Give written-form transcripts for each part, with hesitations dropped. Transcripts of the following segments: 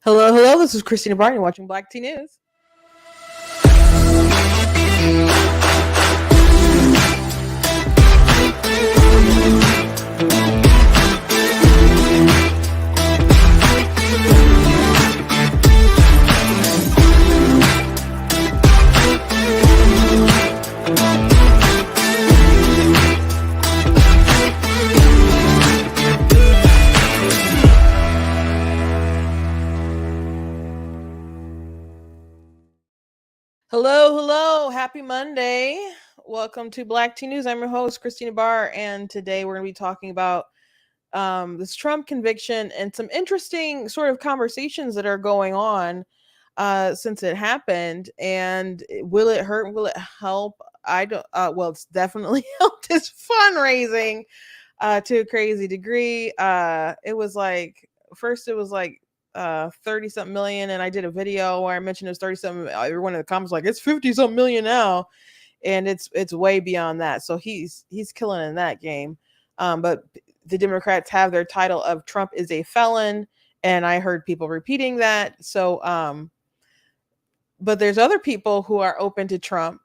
Hello, hello. This is Christina Barton. You're watching Black Tea News. Hello, hello. Happy Monday. Welcome to Black Tea News. I'm your host, Christina Barr, and today we're going to be talking about this Trump conviction and some interesting sort of conversations that are going on since it happened. And will it hurt? Will it help? I don't. Well, it's definitely helped his fundraising to a crazy degree. It was like first it was like 30 something million, and I did a video where I mentioned it was 30 something. Everyone in the comments like it's 50 something million now, and it's way beyond that. So he's killing in that game. But the Democrats have their title of Trump is a felon, and I heard people repeating that. So but there's other people who are open to Trump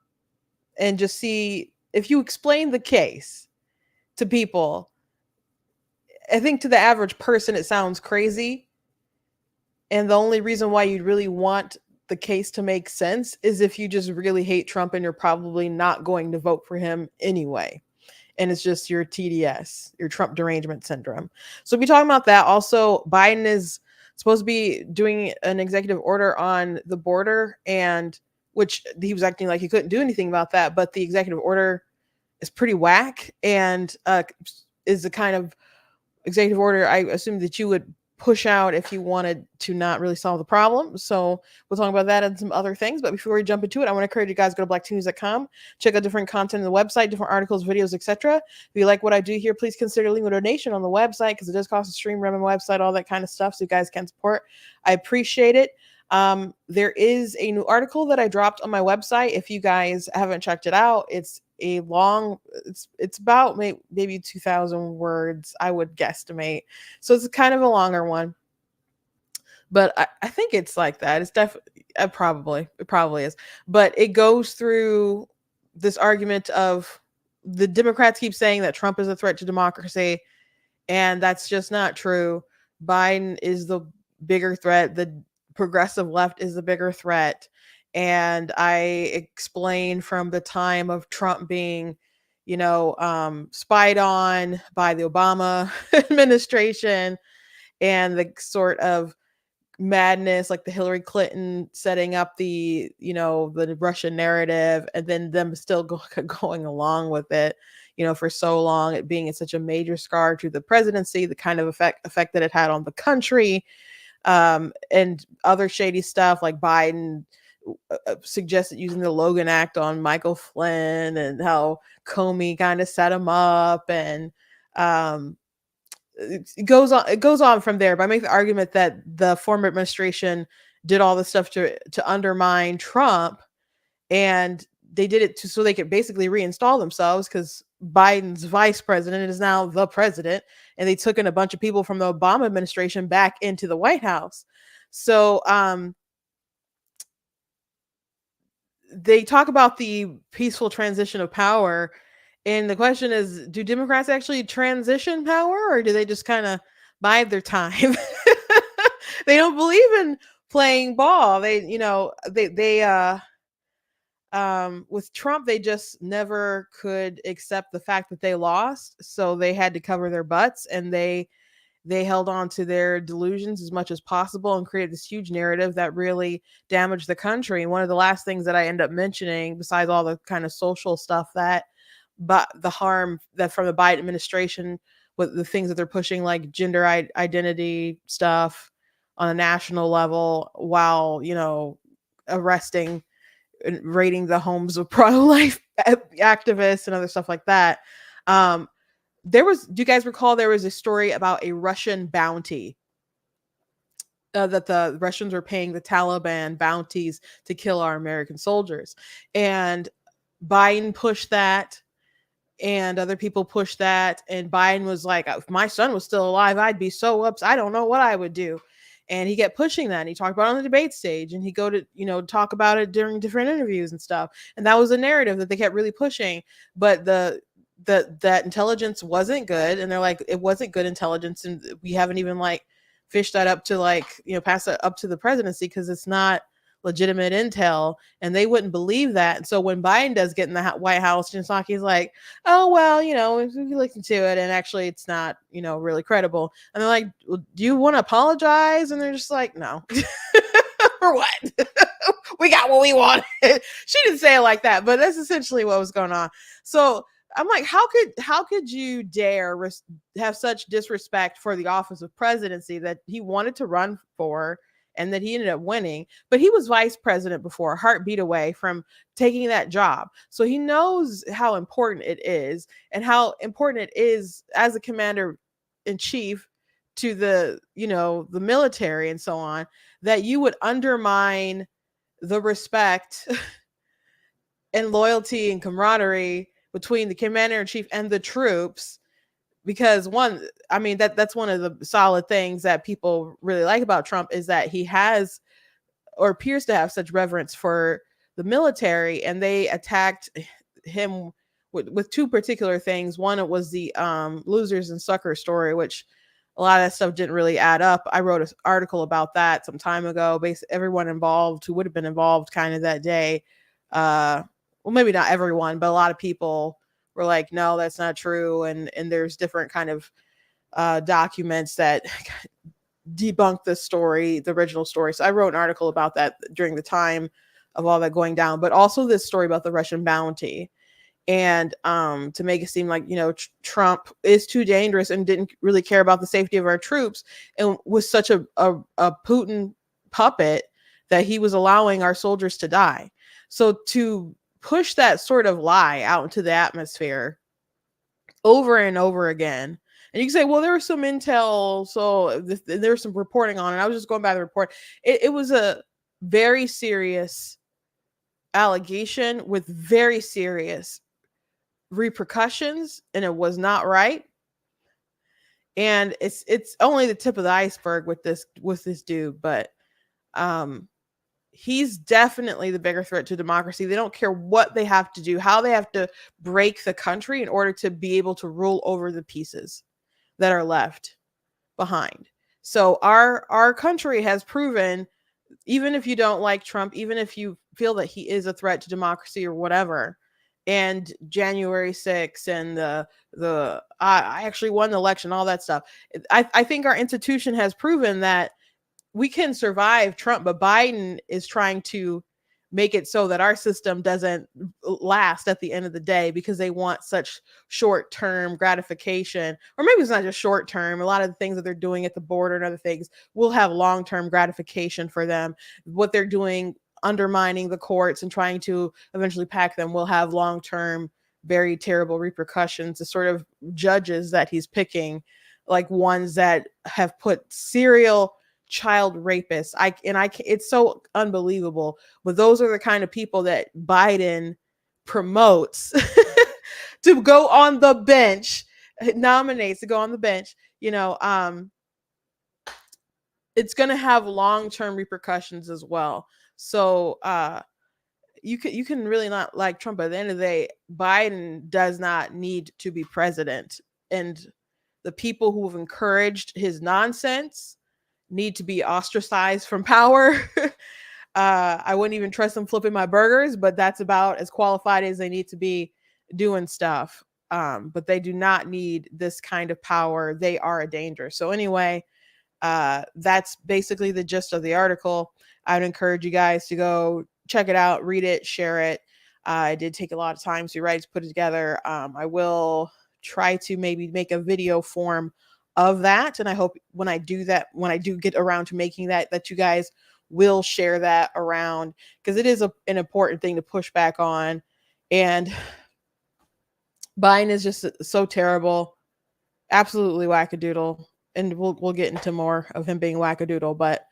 and just see if you explain the case to people. I think to the average person it sounds crazy, and the only reason why you'd really want the case to make sense is if you just really hate Trump and you're probably not going to vote for him anyway. And it's just your TDS, your Trump derangement syndrome. So we'll be talking about that. Also, Biden is supposed to be doing an executive order on the border, and which he was acting like he couldn't do anything about that, but the executive order is pretty whack and is the kind of executive order I assume that you would push out if you wanted to not really solve the problem. So we'll talk about that and some other things. But before we jump into it, I want to encourage you guys to go to blacktnews.com, check out different content on the website, different articles, videos, etc. If you like what I do here, please consider leaving a donation on the website because it does cost a stream, run my website, all that kind of stuff, so you guys can support. I appreciate it. There is a new article that I dropped on my website. If you guys haven't checked it out, it's a long, it's about maybe 2,000 words, I would guesstimate. So it's kind of a longer one, but I think it's like that. It's definitely it probably is, but it goes through this argument of the Democrats keep saying that Trump is a threat to democracy, and that's just not true. Biden is the bigger threat. The progressive left is the bigger threat. And I explained from the time of Trump being, spied on by the Obama administration and the sort of madness, like the Hillary Clinton setting up the Russian narrative, and then them still going along with it, for so long, it being such a major scar to the presidency, the kind of effect that it had on the country, and other shady stuff like Biden suggested using the Logan Act on Michael Flynn, and how Comey kind of set him up, and it goes on from there. But I make the argument that the former administration did all this stuff to undermine Trump, and they did it so they could basically reinstall themselves, because Biden's vice president is now the president, and they took in a bunch of people from the Obama administration back into the White House. So they talk about the peaceful transition of power, and the question is, do Democrats actually transition power, or do they just kind of bide their time? They don't believe in playing ball. With Trump, they just never could accept the fact that they lost, so they had to cover their butts, and they held on to their delusions as much as possible and created this huge narrative that really damaged the country. And one of the last things that I end up mentioning, besides all the kind of social stuff but the harm that from the Biden administration with the things that they're pushing, like gender identity stuff on a national level, while, arresting and raiding the homes of pro-life activists and other stuff like that. Do you guys recall there was a story about a Russian bounty that the Russians were paying the Taliban bounties to kill our American soldiers, and Biden pushed that, and other people pushed that, and Biden was like, if my son was still alive, I'd be so upset. I don't know what I would do. And he kept pushing that. And he talked about it on the debate stage, and he go to, talk about it during different interviews and stuff. And that was a narrative that they kept really pushing. But that intelligence wasn't good, and they're like, it wasn't good intelligence, and we haven't even like fished that up to like, pass it up to the presidency because it's not legitimate intel, and they wouldn't believe that. And so when Biden does get in the White House, Jen Psaki's like, oh well, if you listen to it, and actually it's not, really credible. And they're like, well, do you want to apologize? And they're just like, no. For what? We got what we wanted. She didn't say it like that, but that's essentially what was going on. So I'm like, how could you dare have such disrespect for the office of presidency that he wanted to run for, and that he ended up winning? But he was vice president before, a heartbeat away from taking that job. So he knows how important it is, and how important it is as a commander in chief to the military and so on, that you would undermine the respect and loyalty and camaraderie between the commander in chief and the troops. Because that's one of the solid things that people really like about Trump, is that he has, or appears to have, such reverence for the military. And they attacked him with two particular things. One, it was the losers and suckers story, which a lot of that stuff didn't really add up. I wrote an article about that some time ago. Basically, everyone involved who would have been involved kind of that day, well, maybe not everyone, but a lot of people were like, no, that's not true. And there's different kind of documents that debunk the story, the original story. So I wrote an article about that during the time of all that going down, but also this story about the Russian bounty. And to make it seem like, Trump is too dangerous and didn't really care about the safety of our troops, and was such a Putin puppet that he was allowing our soldiers to die. So to push that sort of lie out into the atmosphere over and over again, and you can say, well, there was some intel, so there was some reporting on it. I was just going by the report. It was a very serious allegation with very serious repercussions, and it was not right. And it's only the tip of the iceberg with this dude, but he's definitely the bigger threat to democracy. They don't care what they have to do, how they have to break the country in order to be able to rule over the pieces that are left behind. So our country has proven, even if you don't like Trump, even if you feel that he is a threat to democracy or whatever, and January 6th and the I actually won the election, all that stuff, I think our institution has proven that we can survive Trump, but Biden is trying to make it so that our system doesn't last at the end of the day, because they want such short-term gratification. Or maybe it's not just short-term. A lot of the things that they're doing at the border and other things will have long-term gratification for them. What they're doing, undermining the courts and trying to eventually pack them, will have long-term, very terrible repercussions. The sort of judges that he's picking, like ones that have put serial child rapists. It's so unbelievable. But those are the kind of people that Biden promotes to go on the bench, nominates to go on the bench. It's going to have long-term repercussions as well. So you can really not like Trump, but at the end of the day, Biden does not need to be president, and the people who have encouraged his nonsense need to be ostracized from power. I wouldn't even trust them flipping my burgers, but that's about as qualified as they need to be doing stuff. But they do not need this kind of power. They are a danger. So anyway, that's basically the gist of the article. I'd encourage you guys to go check it out, read it, share it. It did take a lot of time to write, to put it together. I will try to maybe make a video form of that, and I hope when I do get around to making that you guys will share that around, because it is an important thing to push back on. And Biden is just so terrible, absolutely wackadoodle, and we'll get into more of him being wackadoodle. But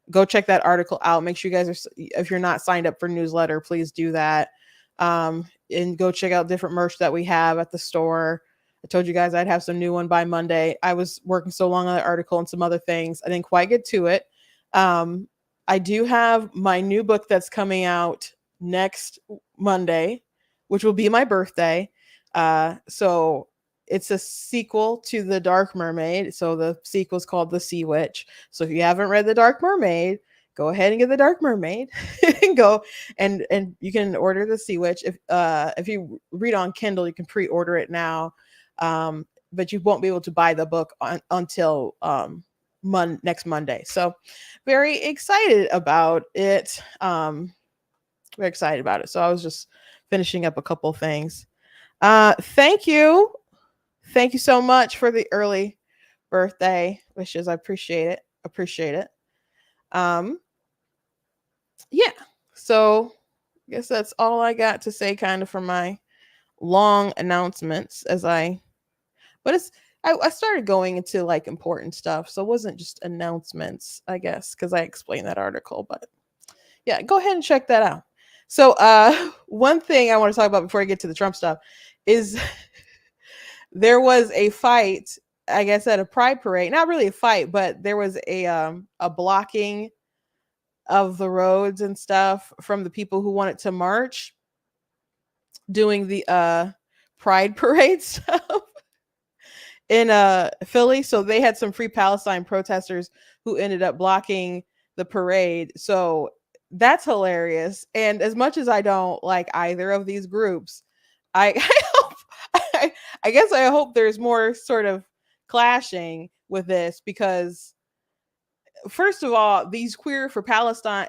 go check that article out. Make sure you guys are, if you're not signed up for newsletter, please do that. And go check out different merch that we have at the store. I told you guys I'd have some new one by Monday. I was working so long on that article and some other things, I didn't quite get to it. I do have my new book that's coming out next Monday, which will be my birthday. So it's a sequel to The Dark Mermaid. So the sequel is called The Sea Witch. So if you haven't read The Dark Mermaid, go ahead and get The Dark Mermaid and go and you can order The Sea Witch. If you read on Kindle, you can pre-order it now. But you won't be able to buy the book until next Monday. So very excited about it. Very excited about it. So I was just finishing up a couple things. Thank you. Thank you so much for the early birthday wishes. I appreciate it. Appreciate it. Yeah. So I guess that's all I got to say kind of for my long announcements but I started going into like important stuff. So it wasn't just announcements, I guess, because I explained that article. But yeah, go ahead and check that out. So one thing I want to talk about before I get to the Trump stuff is there was a fight, I guess, at a pride parade. Not really a fight, but there was a blocking of the roads and stuff from the people who wanted to march doing the pride parade stuff in Philly. So they had some Free Palestine protesters who ended up blocking the parade. So that's hilarious. And as much as I don't like either of these groups, I I guess I hope there's more sort of clashing with this, because first of all, these Queer for Palestine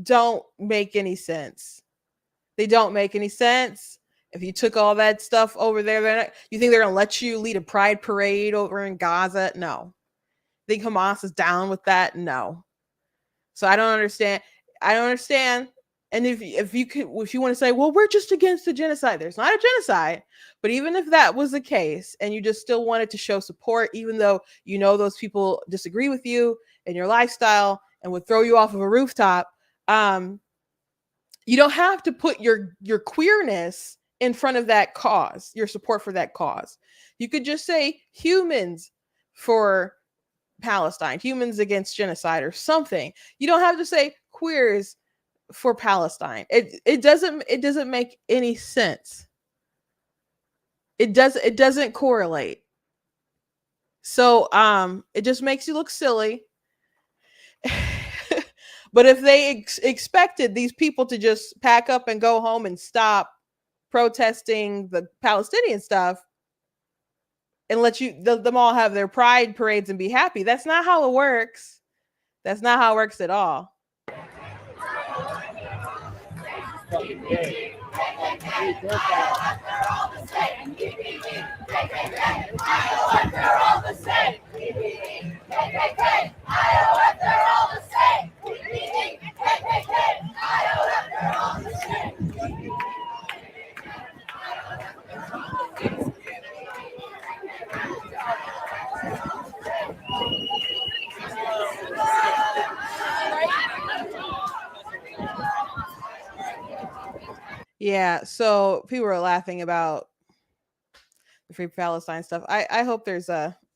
don't make any sense. They don't make any sense. If you took all that stuff over there, you think they're going to let you lead a pride parade over in Gaza? No. Think Hamas is down with that? No. So I don't understand. I don't understand. And if you want to say, well, we're just against the genocide, there's not a genocide. But even if that was the case, and you just still wanted to show support, even though you know those people disagree with you and your lifestyle and would throw you off of a rooftop, you don't have to put your queerness in front of that cause, your support for that cause. You could just say humans for Palestine, humans against genocide, or something. You don't have to say queers for Palestine. It doesn't make any sense. It doesn't correlate. So it just makes you look silly. But if they expected these people to just pack up and go home and stop protesting the Palestinian stuff and let them all have their pride parades and be happy, that's not how it works. That's not how it works at all. Yeah, so people were laughing about the Free Palestine stuff. I hope there's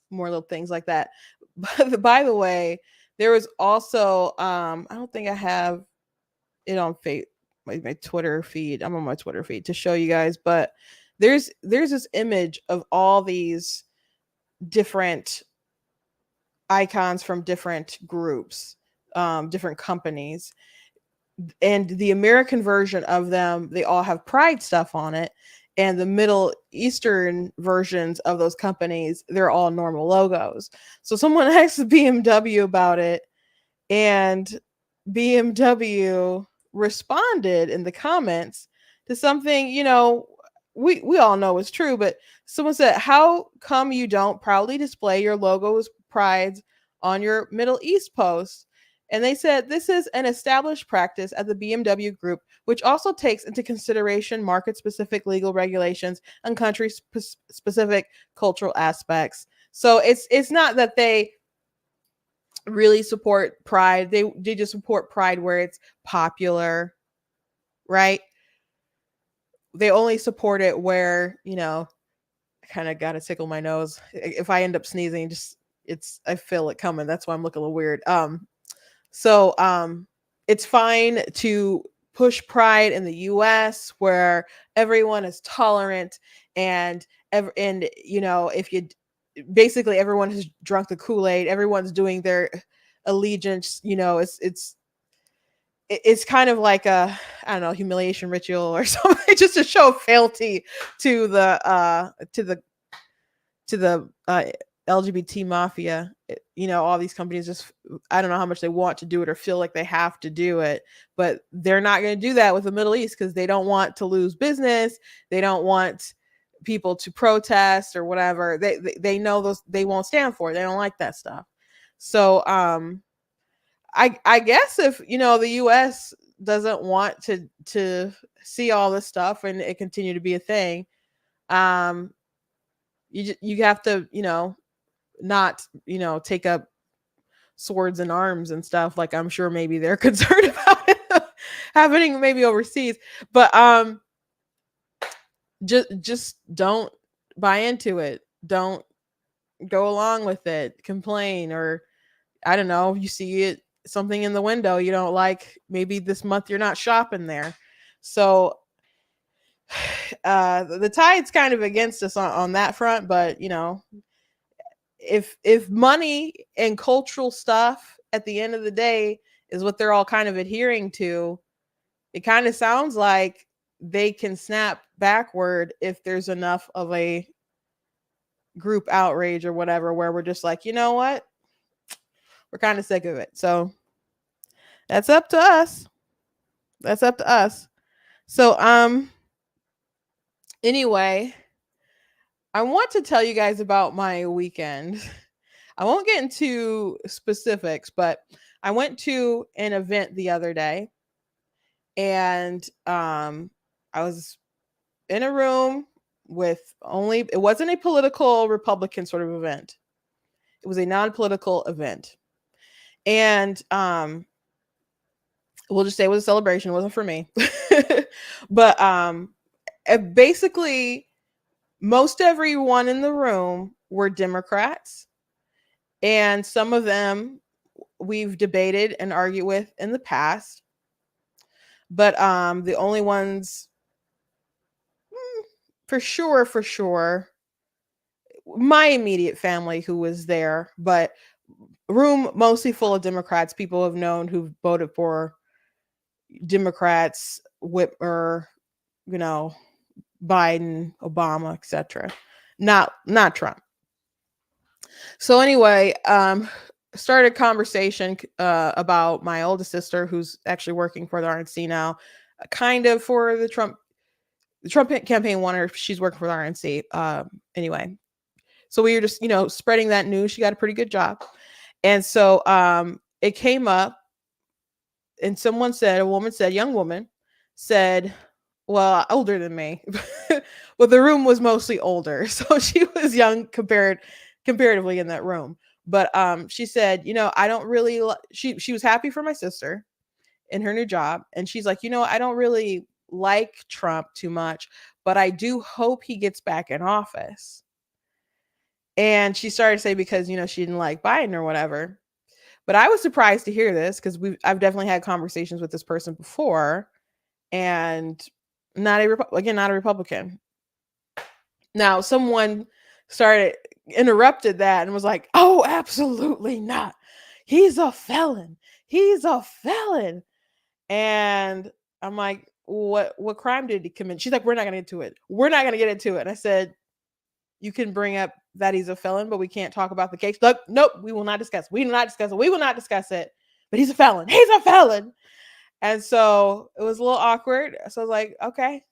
more little things like that. But by the way, there was also I don't think I have it on my Twitter feed. I'm on my Twitter feed to show you guys, but there's this image of all these different icons from different groups, different companies, and the American version of them, they all have pride stuff on it, and the Middle Eastern versions of those companies, they're all normal logos. So someone asked BMW about it, and BMW responded in the comments to something, we all know is true, but someone said, how come you don't proudly display your logos prides on your Middle East posts? And they said, this is an established practice at the BMW Group, which also takes into consideration market-specific legal regulations and country-specific cultural aspects. So it's not that they really support pride. They just support pride where it's popular, right? They only support it where, I kind of got to tickle my nose. If I end up sneezing, just I feel it coming. That's why I'm looking a little weird. So it's fine to push pride in the US where everyone is tolerant and if you basically everyone has drunk the Kool-Aid, everyone's doing their allegiance, it's kind of like a, I don't know, humiliation ritual or something, just to show fealty to the LGBT mafia. All these companies just, I don't know how much they want to do it or feel like they have to do it, but they're not going to do that with the Middle East because they don't want to lose business. They don't want people to protest or whatever. They know those, they won't stand for it. They don't like that stuff. So I guess if the US doesn't want to see all this stuff and it continue to be a thing, you have to not take up swords and arms and stuff, like I'm sure maybe they're concerned about it happening maybe overseas, but just don't buy into it. Don't go along with it. Complain, or I don't know, you see something in the window you don't like, maybe this month you're not shopping there. So the tide's kind of against us on that front, but if money and cultural stuff at the end of the day is what they're all kind of adhering to, it kind of sounds like they can snap backward if there's enough of a group outrage or whatever, where we're just like, you know what, we're kind of sick of it. So that's up to us. So anyway, I want to tell you guys about my weekend. I won't get into specifics, but I went to an event the other day, and I was in a room with it wasn't a political Republican sort of event. It was a non-political event. And we'll just say it was a celebration. It wasn't for me. But basically, most everyone in the room were Democrats. And some of them we've debated and argued with in the past. But the only ones, for sure, my immediate family who was there, but room mostly full of Democrats, people have known who've voted for Democrats, Whitmer, Biden, Obama, etc. Not Trump. So anyway, started a conversation about my oldest sister, who's actually working for the RNC now, kind of for the Trump campaign won her. She's working for the RNC. Anyway, so we were just, spreading that news. She got a pretty good job. And so it came up, and young woman said, well, older than me, well, the room was mostly older. So she was young comparatively in that room. But she said, I don't really, she was happy for my sister in her new job. And she's like, I don't really like Trump too much, but I do hope he gets back in office. And she started to say, because, she didn't like Biden or whatever. But I was surprised to hear this, because I've definitely had conversations with this person before, and not a Republican. Now, someone interrupted that and was like, oh, absolutely not. He's a felon. And I'm like, what crime did he commit? She's like, we're not going to get into it. And I said, you can bring up that he's a felon, but we can't talk about the case. Nope, we will not discuss it. But he's a felon. And so it was a little awkward. So I was like, okay.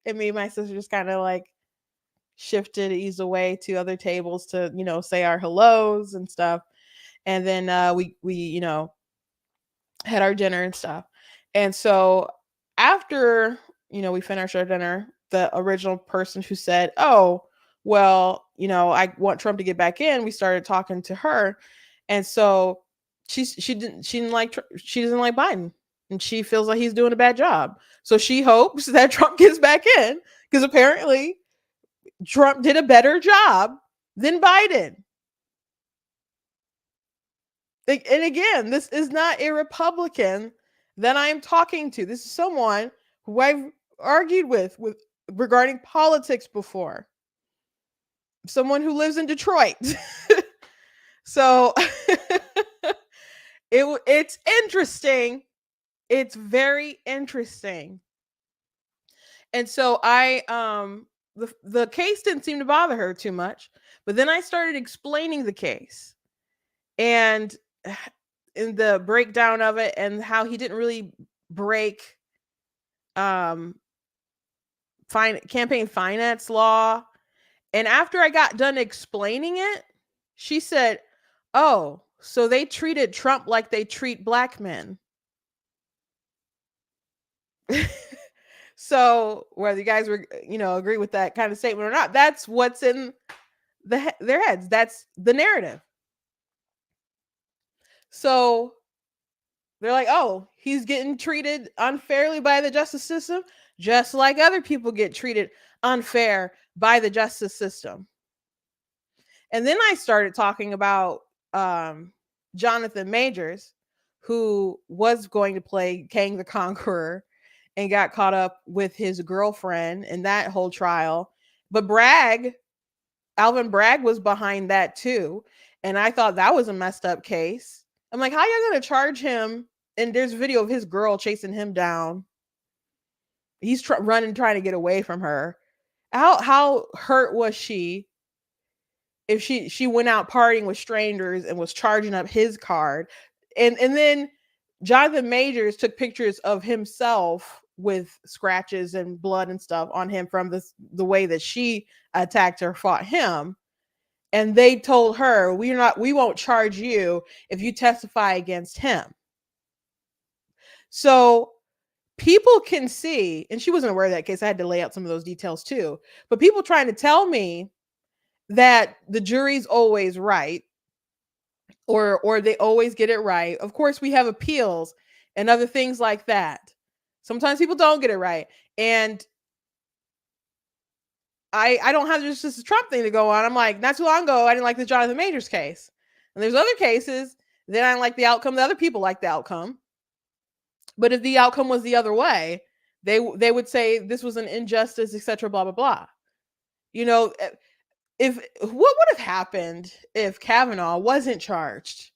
And me and my sister just kind of like shifted, eased away to other tables to, say our hellos and stuff. And then we had our dinner and stuff. And so after, we finished our dinner, the original person who said, oh, well, I want Trump to get back in, we started talking to her. And so she doesn't like Biden, and she feels like he's doing a bad job. So she hopes that Trump gets back in, because apparently Trump did a better job than Biden. And again, this is not a Republican that I am talking to. This is someone who I've argued with regarding politics before. Someone who lives in Detroit. So it's interesting. It's very interesting. And so the case didn't seem to bother her too much, but then I started explaining the case and in the breakdown of it and how he didn't really break um campaign finance law. And after I got done explaining it, she said, "Oh, so they treated Trump like they treat black men." So whether you guys were, agree with that kind of statement or not, that's what's in their heads. That's the narrative. So they're like, "Oh, he's getting treated unfairly by the justice system, just like other people get treated unfair by the justice system." And then I started talking about Jonathan Majors, who was going to play Kang the Conqueror and got caught up with his girlfriend in that whole trial. But Alvin Bragg was behind that too. And I thought that was a messed up case. I'm like, how you going to charge him? And there's video of his girl chasing him down. He's running, trying to get away from her. How hurt was she if she went out partying with strangers and was charging up his card? And then Jonathan Majors took pictures of himself with scratches and blood and stuff on him from the way that she attacked or fought him. And they told her, we won't charge you if you testify against him. So people can see, and she wasn't aware of that case. I had to lay out some of those details too. But people trying to tell me that the jury's always right, or they always get it right. Of course, we have appeals and other things like that. Sometimes people don't get it right. And I don't have just this Trump thing to go on. I'm like, not too long ago, I didn't like the Jonathan Majors case. And there's other cases that I didn't like the outcome. The other people like the outcome. But if the outcome was the other way, they would say this was an injustice, etc., blah, blah, blah. If what would have happened if Kavanaugh wasn't charged?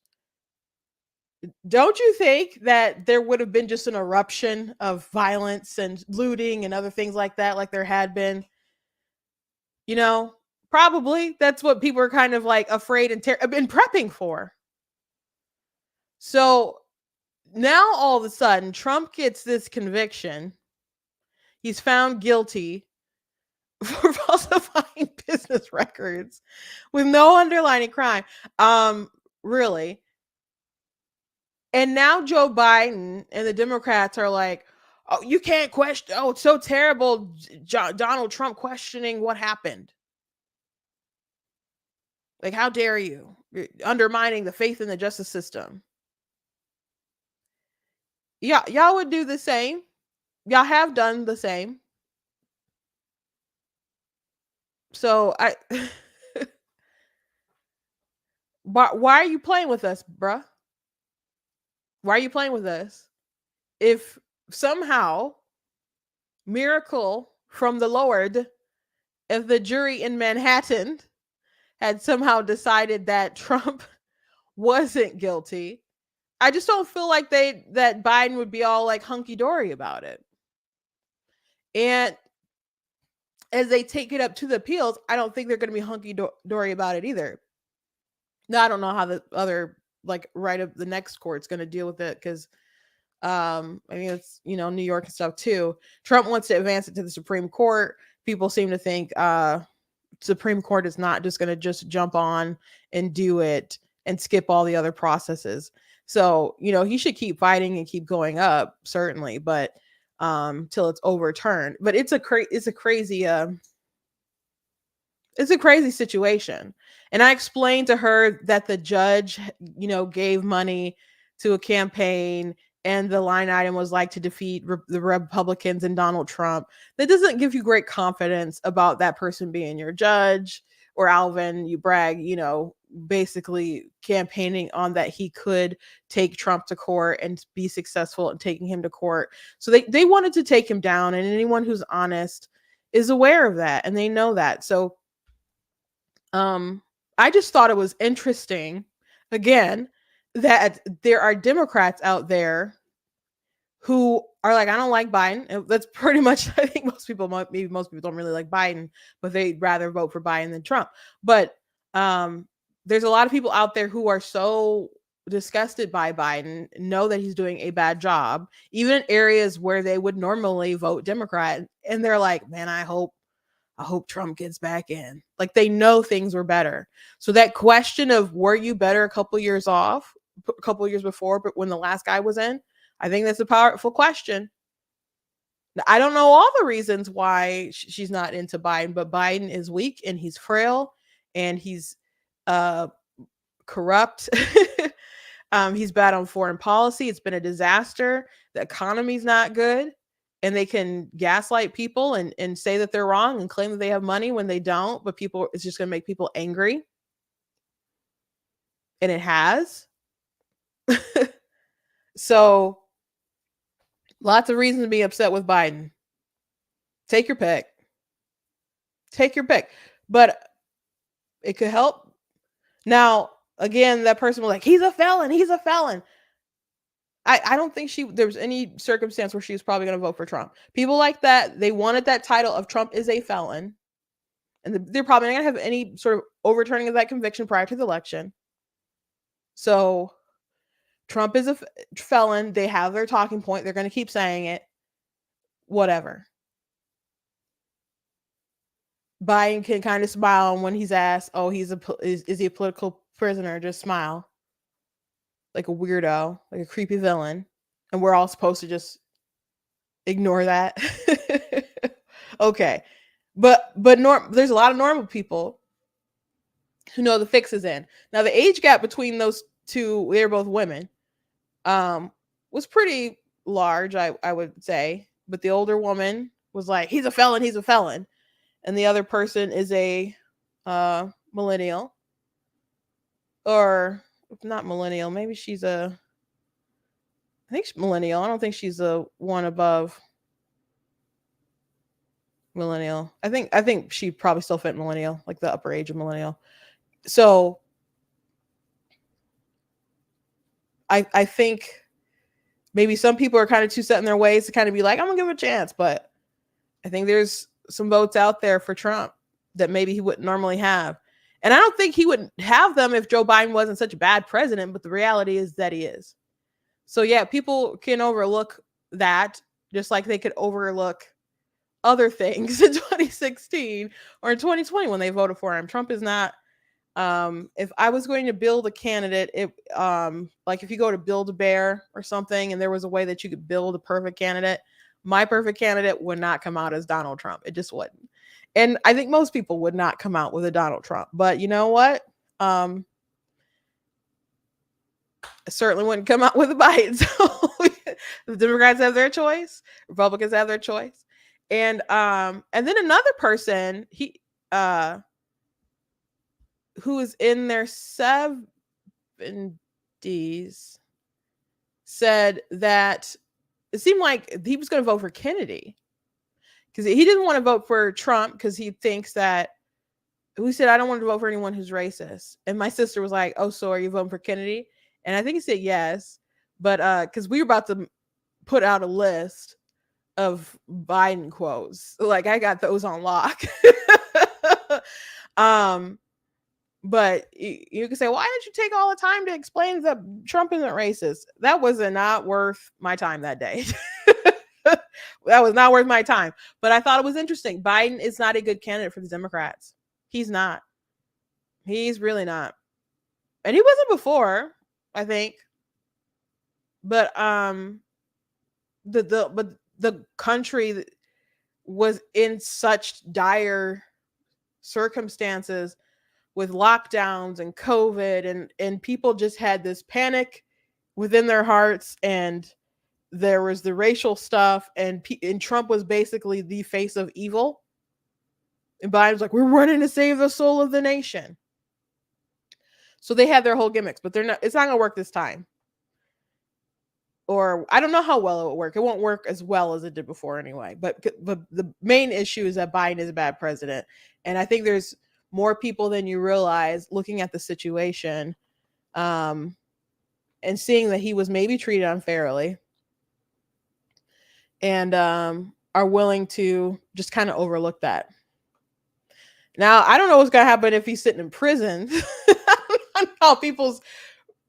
Don't you think that there would have been just an eruption of violence and looting and other things like that, like there had been? Probably that's what people are kind of like afraid and been prepping for. So now all of a sudden, Trump gets this conviction. He's found guilty for falsifying business records with no underlying crime. Really. And now Joe Biden and the Democrats are like, "Oh, you can't question. Oh, it's so terrible. Donald Trump questioning what happened. Like, how dare you? You're undermining the faith in the justice system." Yeah, y'all would do the same. Y'all have done the same. So why are you playing with us, bruh? Why are you playing with us? If somehow, miracle from the Lord, if the jury in Manhattan had somehow decided that Trump wasn't guilty, I just don't feel like that Biden would be all like hunky dory about it. And as they take it up to the appeals, I don't think they're going to be hunky dory about it either. Now, I don't know how the other right of the next court's going to deal with it, because I mean, it's New York and stuff too. Trump wants to advance it to the Supreme Court. People seem to think Supreme Court is not just going to just jump on and do it and skip all the other processes. So he should keep fighting and keep going up, certainly, but till it's overturned. But it's a crazy situation. And I explained to her that the judge gave money to a campaign, and the line item was like to defeat the Republicans and Donald Trump. That doesn't give you great confidence about that person being your judge or Alvin you Bragg, basically campaigning on that he could take Trump to court and be successful in taking him to court. So they wanted to take him down, and anyone who's honest is aware of that and they know that. So I just thought it was interesting, again, that there are Democrats out there who are like, I don't like Biden. That's pretty much, I think maybe most people don't really like Biden, but they'd rather vote for Biden than Trump. But there's a lot of people out there who are so disgusted by Biden, know that he's doing a bad job, even in areas where they would normally vote Democrat. And they're like, man, I hope Trump gets back in. Like, they know things were better. So that question of, were you better a couple years before, but when the last guy was in, I think that's a powerful question. I don't know all the reasons why she's not into Biden, but Biden is weak and he's frail and he's corrupt. He's bad on foreign policy. It's been a disaster. The economy's not good. And they can gaslight people and say that they're wrong and claim that they have money when they don't. But it's just going to make people angry. And it has. So lots of reasons to be upset with Biden. Take your pick. But it could help. Now, again, that person was like, he's a felon. I don't think there was any circumstance where she was probably going to vote for Trump. People like that, they wanted that title of Trump is a felon. And they're probably not going to have any sort of overturning of that conviction prior to the election. So Trump is a felon. They have their talking point. They're going to keep saying it. Whatever. Biden can kind of smile when he's asked, oh, is he a political prisoner? Just smile. Like a weirdo, like a creepy villain. And we're all supposed to just ignore that. Okay. But there's a lot of normal people who know the fix is in. Now, the age gap between those two, they're both women, was pretty large, I would say. But the older woman was like, he's a felon. And the other person is a millennial. Or not millennial, maybe she's I think she's millennial. I don't think she's the one above millennial. I think she probably still fit millennial, like the upper age of millennial. So I think maybe some people are kind of too set in their ways to kind of be like, I'm gonna give him a chance. But I think there's some votes out there for Trump that maybe he wouldn't normally have. And I don't think he would have them if Joe Biden wasn't such a bad president, but the reality is that he is. So yeah, people can overlook that just like they could overlook other things in 2016 or in 2020 when they voted for him. Trump is not, if I was going to build a candidate, like if you go to Build-A-Bear or something and there was a way that you could build a perfect candidate, my perfect candidate would not come out as Donald Trump. It just wouldn't. And I think most people would not come out with a Donald Trump. But you know what? I certainly wouldn't come out with a Biden. So the Democrats have their choice. Republicans have their choice. And then another person, who is in their 70s, said that it seemed like he was going to vote for Kennedy. Because he didn't want to vote for Trump because he thinks that, we said, I don't want to vote for anyone who's racist. And my sister was like, oh, so are you voting for Kennedy? And I think he said yes. But because we were about to put out a list of Biden quotes. Like, I got those on lock. But you can say, why did you take all the time to explain that Trump isn't racist? That was not worth my time that day. That was not worth my time. But I thought it was interesting. Biden is not a good candidate for the Democrats. He's not. He's really not. And he wasn't before, I think. But the country was in such dire circumstances with lockdowns and COVID, and people just had this panic within their hearts, and there was the racial stuff, and Trump was basically the face of evil. And Biden's like, we're running to save the soul of the nation. So they have their whole gimmicks, but it's not going to work this time. Or I don't know how well it will work. It won't work as well as it did before anyway. But the main issue is that Biden is a bad president. And I think there's more people than you realize looking at the situation and seeing that he was maybe treated unfairly and are willing to just kind of overlook that. Now, I don't know what's going to happen if he's sitting in prison. I don't know how people's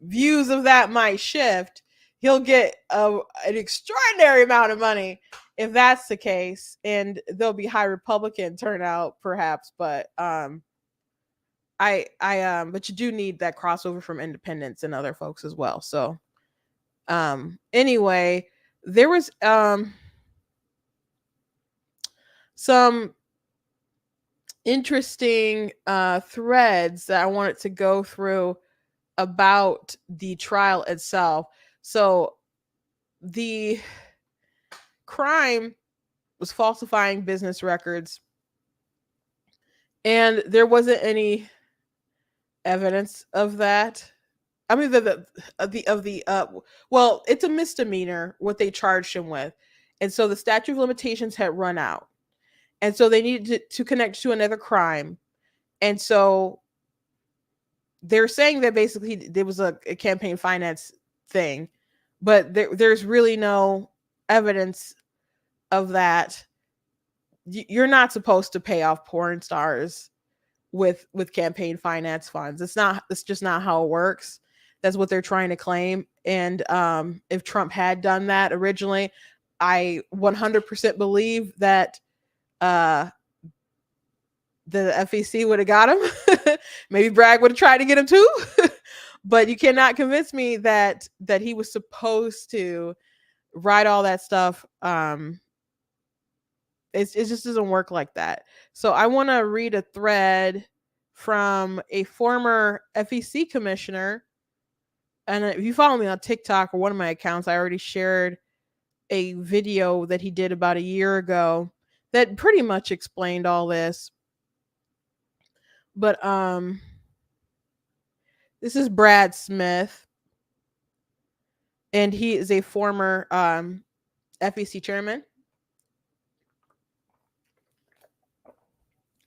views of that might shift. He'll get an extraordinary amount of money if that's the case, and there'll be high Republican turnout, perhaps. But but you do need that crossover from independents and other folks as well. So, anyway, there was some interesting threads that I wanted to go through about the trial itself. So the crime was falsifying business records, and there wasn't any evidence of that. I mean, well, it's a misdemeanor what they charged him with, and so the statute of limitations had run out, and so they needed to connect to another crime, and so they're saying that basically there was a campaign finance thing, but there's really no evidence of that. You're not supposed to pay off porn stars with campaign finance funds. It's just not how it works. That's what they're trying to claim. And if Trump had done that originally, I 100% believe that the FEC would have got him. Maybe Bragg would have tried to get him too. But you cannot convince me that he was supposed to write all that stuff. It just doesn't work like that. So I want to read a thread from a former FEC commissioner. And if you follow me on TikTok or one of my accounts, I already shared a video that he did about a year ago that pretty much explained all this. But this is Brad Smith, and he is a former FEC chairman.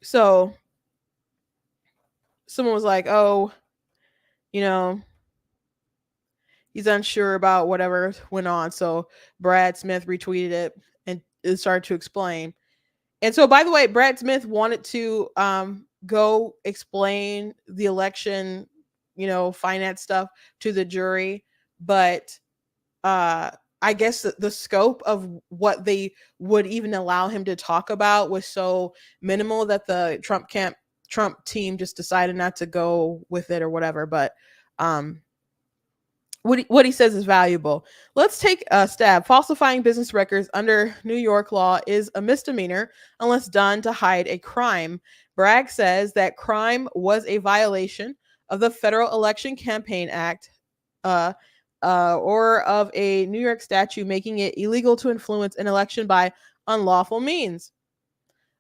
So someone was like, oh, he's unsure about whatever went on. So Brad Smith retweeted it and it started to explain. And so, by the way, Brad Smith wanted to go explain the election, finance stuff to the jury. But I guess the scope of what they would even allow him to talk about was so minimal that the Trump team just decided not to go with it or whatever. But what he says is valuable. Let's take a stab. Falsifying business records under New York law is a misdemeanor unless done to hide a crime. Bragg says that crime was a violation of the Federal Election Campaign Act or of a New York statute making it illegal to influence an election by unlawful means.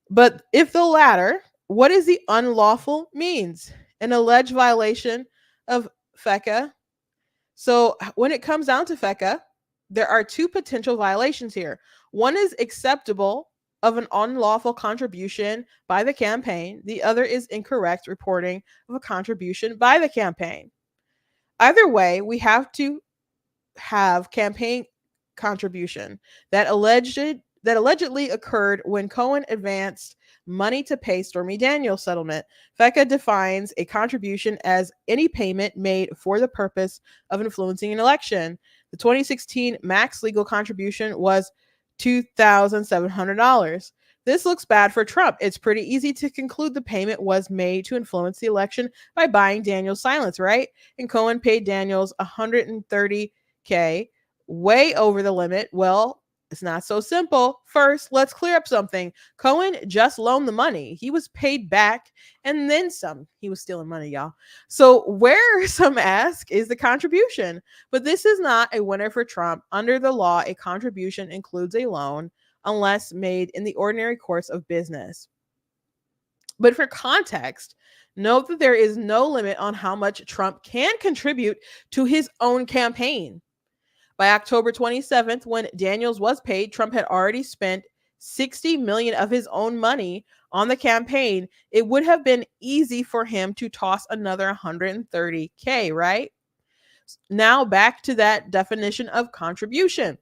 But if the latter, what is the unlawful means? An alleged violation of FECA. So when it comes down to FECA, there are two potential violations here. One is acceptable of an unlawful contribution by the campaign. The other is incorrect reporting of a contribution by the campaign. Either way, we have to have campaign contribution that allegedly occurred when Cohen advanced money to pay Stormy Daniels' settlement. FECA defines a contribution as any payment made for the purpose of influencing an election. The 2016 max legal contribution was $2,700. This looks bad for Trump. It's pretty easy to conclude the payment was made to influence the election by buying Daniels' silence, right? And Cohen paid Daniels $130K, way over the limit. Well, it's not so simple. First, let's clear up something. Cohen just loaned the money. He was paid back and then some. He was stealing money, y'all. So where, some ask, is the contribution? But this is not a winner for Trump. Under the law, a contribution includes a loan unless made in the ordinary course of business. But for context, note that there is no limit on how much Trump can contribute to his own campaign. By October 27th, when Daniels was paid, Trump had already spent 60 million of his own money on the campaign. It would have been easy for him to toss another 130K, right? Now back to that definition of contribution.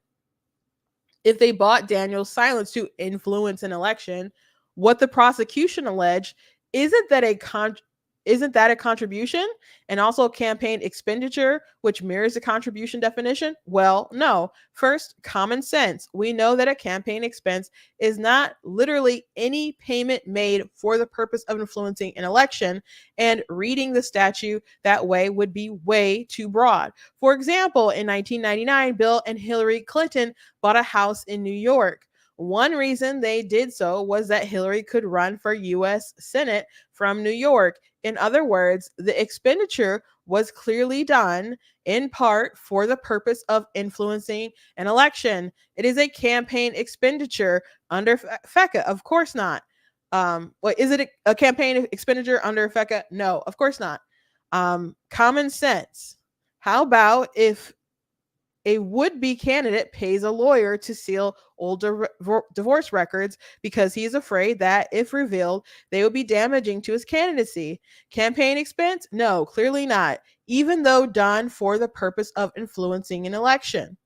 If they bought Daniels' silence to influence an election, what the prosecution alleged isn't that a contribution and also campaign expenditure, which mirrors the contribution definition? Well, no. First, common sense. We know that a campaign expense is not literally any payment made for the purpose of influencing an election, and reading the statute that way would be way too broad. For example, in 1999, Bill and Hillary Clinton bought a house in New York. One reason they did so was that Hillary could run for US Senate from New York. In other words, the expenditure was clearly done in part for the purpose of influencing an election. It is a campaign expenditure under FECA? Of course not. Is it a campaign expenditure under FECA? No, of course not. Common sense. How about if a would-be candidate pays a lawyer to seal old divorce records because he's afraid that if revealed, they would be damaging to his candidacy? Campaign expense? No, clearly not, even though done for the purpose of influencing an election.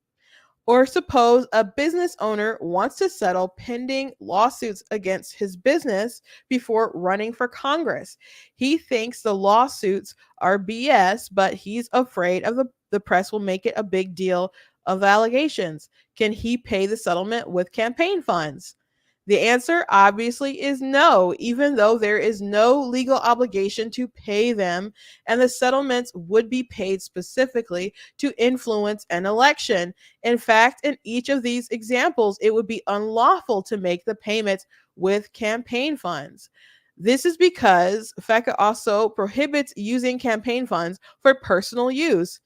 Or suppose a business owner wants to settle pending lawsuits against his business before running for Congress. He thinks the lawsuits are BS, but he's afraid of the press will make it a big deal of the allegations. Can he pay the settlement with campaign funds? The answer obviously is no, even though there is no legal obligation to pay them, and the settlements would be paid specifically to influence an election. In fact, in each of these examples, it would be unlawful to make the payments with campaign funds. This is because FECA also prohibits using campaign funds for personal use.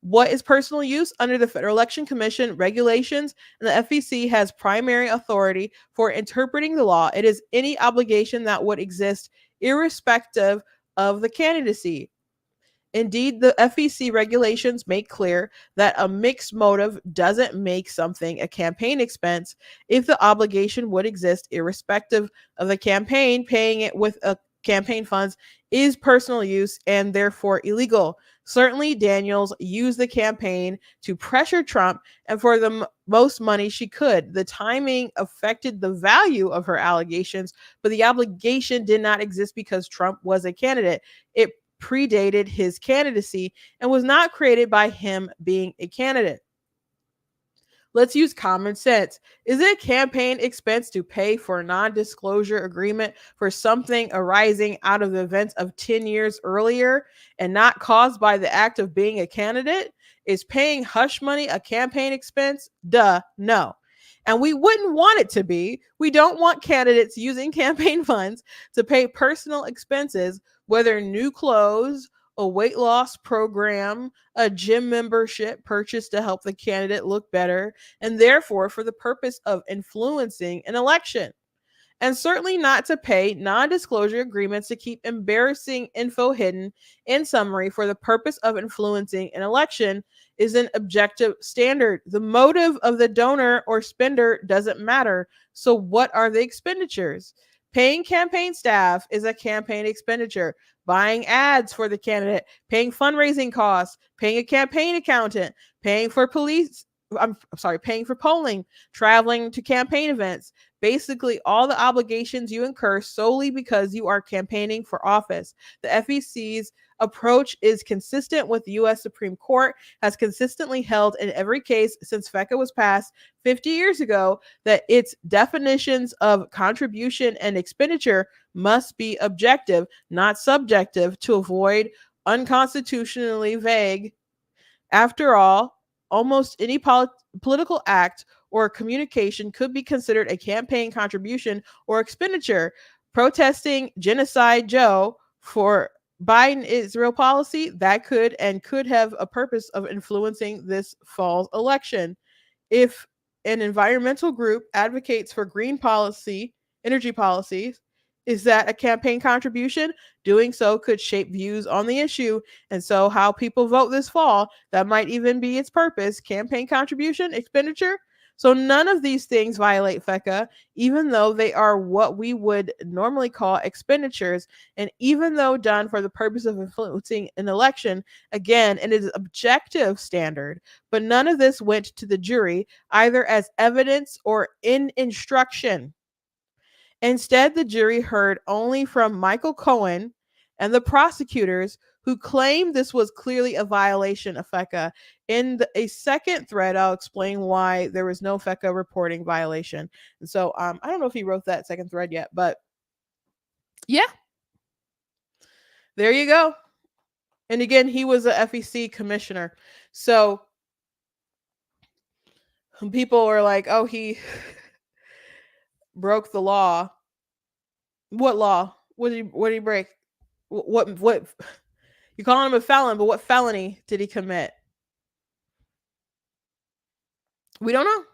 What is personal use? Under the Federal Election Commission regulations, and the FEC has primary authority for interpreting the law. It is any obligation that would exist irrespective of the candidacy. Indeed, the FEC regulations make clear that a mixed motive doesn't make something a campaign expense if the obligation would exist irrespective of the campaign. Paying it with a campaign funds is personal use and therefore illegal. Certainly, Daniels used the campaign to pressure Trump and for the most money she could. The timing affected the value of her allegations, but the obligation did not exist because Trump was a candidate. It predated his candidacy and was not created by him being a candidate. Let's use common sense. Is it a campaign expense to pay for a non-disclosure agreement for something arising out of the events of 10 years earlier and not caused by the act of being a candidate? Is paying hush money a campaign expense? Duh, no. And we wouldn't want it to be. We don't want candidates using campaign funds to pay personal expenses, whether new clothes, a weight loss program, a gym membership purchased to help the candidate look better, and therefore for the purpose of influencing an election. And certainly not to pay non disclosure agreements to keep embarrassing info hidden. In summary, for the purpose of influencing an election is an objective standard. The motive of the donor or spender doesn't matter. So, what are the expenditures? Paying campaign staff is a campaign expenditure. Buying ads for the candidate, paying fundraising costs, paying a campaign accountant, paying for paying for polling, traveling to campaign events, basically all the obligations you incur solely because you are campaigning for office. The FEC's approach is consistent with the U.S. Supreme Court, has consistently held in every case since FECA was passed 50 years ago that its definitions of contribution and expenditure must be objective, not subjective, to avoid unconstitutionally vague. After all, almost any political act or communication could be considered a campaign contribution or expenditure. Protesting Genocide Joe for Biden Israel policy, that could have a purpose of influencing this fall's election. If an environmental group advocates for green policy, energy policies, Is that a campaign contribution? Doing so could shape views on the issue. And so, how people vote this fall, that might even be its purpose. Campaign contribution, expenditure. So, none of these things violate FECA, even though they are what we would normally call expenditures. And even though done for the purpose of influencing an election, again, it is objective standard. But none of this went to the jury, either as evidence or in instruction. Instead, the jury heard only from Michael Cohen and the prosecutors, who claimed this was clearly a violation of FECA. In a second thread, I'll explain why there was no FECA reporting violation. And so I don't know if he wrote that second thread yet, but yeah, there you go. And again, he was a FEC commissioner. So people were like, oh, he broke the law. What law? What did he break? What you call him a felon, but what felony did he commit? We don't know.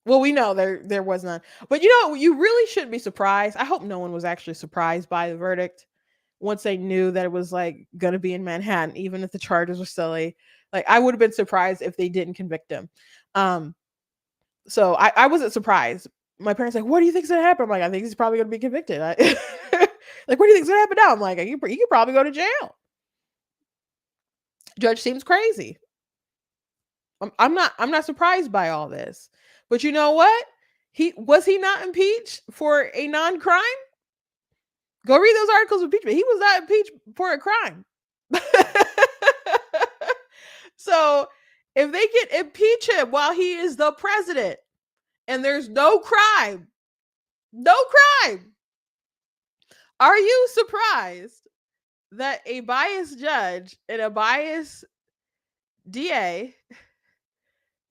Well, we know there was none. But you really shouldn't be surprised. I hope no one was actually surprised by the verdict once they knew that it was like gonna be in Manhattan, even if the charges were silly. Like, I would have been surprised if they didn't convict him. So I wasn't surprised. My parents like, what do you think's gonna happen? I'm like, I think he's probably gonna be convicted. Like, what do you think's gonna happen now? I'm like, you could probably go to jail. Judge seems crazy. I'm not surprised by all this. But you know what? He not impeached for a non-crime? Go read those articles of impeachment. He was not impeached for a crime. So if they can impeach him while he is the president and there's no crime, are you surprised that a biased judge and a biased DA